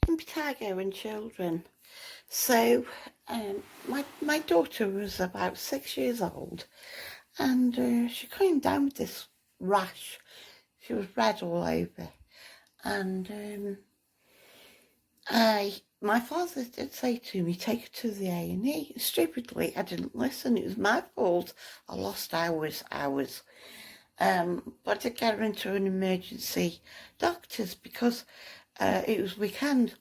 Impetigo and children. So, my daughter was about 6 years old, and she came down with this rash. She was red all over, and my father did say to me, take her to the A&E. Stupidly, I didn't listen. It was my fault. I lost hours. But I did get her into an emergency doctor's because it was weekend.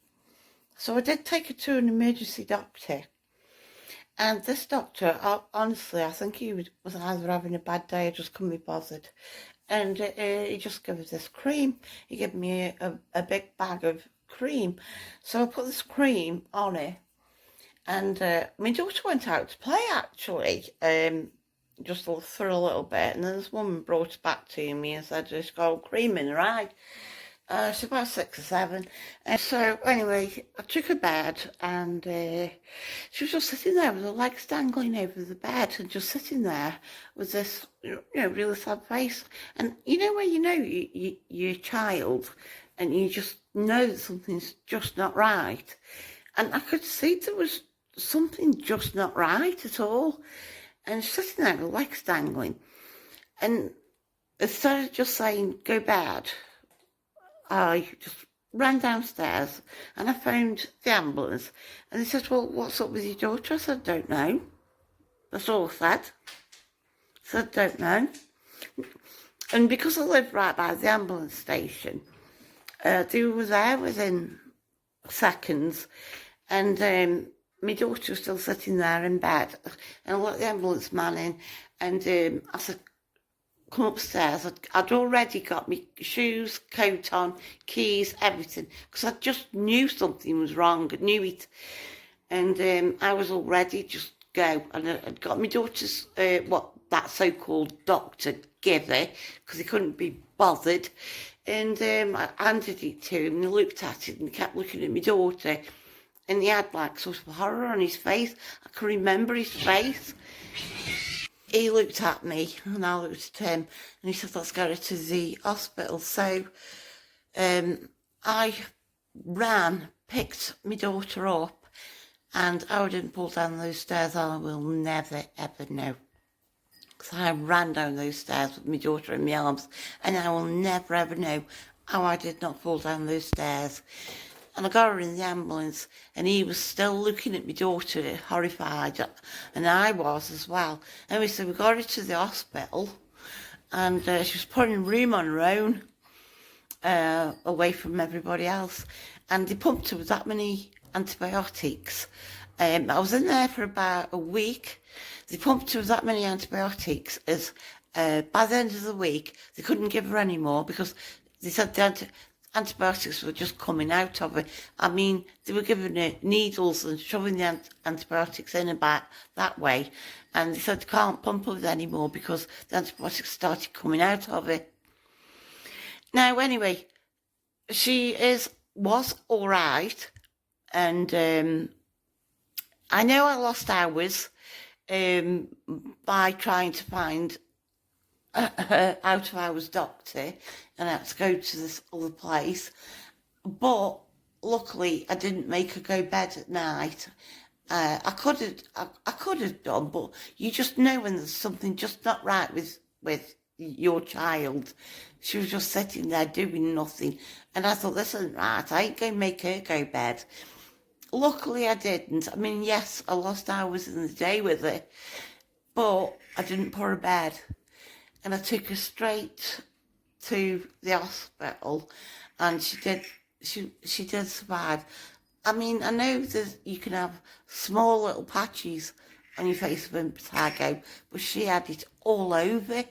So I did take her to an emergency doctor. And this doctor, honestly, I think he was either having a bad day or just couldn't be bothered. And he just gave us this cream. He gave me a big bag of cream. So I put this cream on her. And my daughter went out to play, actually, just for a little bit. And then this woman brought it back to me and said, there's got cream in her eye. She's about 6 or 7. And so anyway, I took her bed, and she was just sitting there with her legs dangling over the bed and just sitting there with this, really sad face. And when you're a child and you just know that something's just not right. And I could see there was something just not right at all. And she's sitting there with her legs dangling. And instead of just saying, go bed, I just ran downstairs and I phoned the ambulance, and they said, well, what's up with your daughter? I said, don't know. That's all I said. I said, don't know. And because I lived right by the ambulance station, they were there within seconds, and my daughter was still sitting there in bed, and I let the ambulance man in, and I said, come upstairs. I'd already got my shoes, coat on, keys, everything, because I just knew something was wrong. I knew it, and I was all ready, just go. And I'd got my daughter's what that so-called doctor gave her, because he couldn't be bothered, and I handed it to him. And he looked at it and he kept looking at my daughter, and he had like sort of horror on his face. I can remember his face. He looked at me and I looked at him, and he said, let's go to the hospital. So I ran, picked my daughter up, and how I didn't fall down those stairs I will never ever know. Because I ran down those stairs with my daughter in my arms, and I will never ever know how I did not fall down those stairs. And I got her in the ambulance, and he was still looking at my daughter, horrified, and I was as well. Anyway, so we got her to the hospital, and she was put in a room on her own, away from everybody else. And they pumped her with that many antibiotics. I was in there for about a week. They pumped her with that many antibiotics as by the end of the week, they couldn't give her any more because they said the antibiotics were just coming out of her. I mean, they were giving her needles and shoving the antibiotics in her back that way. And they said they can't pump her with any more because the antibiotics started coming out of her. Now, anyway, she was all right. And I know I lost hours by trying to find out of hours doctor, and I had to go to this other place, but luckily I didn't make her go bed at night. I could have done, but you just know when there's something just not right with your child. She was just sitting there doing nothing, and I thought, this isn't right. I ain't going to make her go bed. Luckily I didn't. I mean, yes, I lost hours in the day with her, but I didn't put her to bed. And I took her straight to the hospital, and she did survive. I mean, I know that you can have small little patches on your face of impetigo, but she had it all over.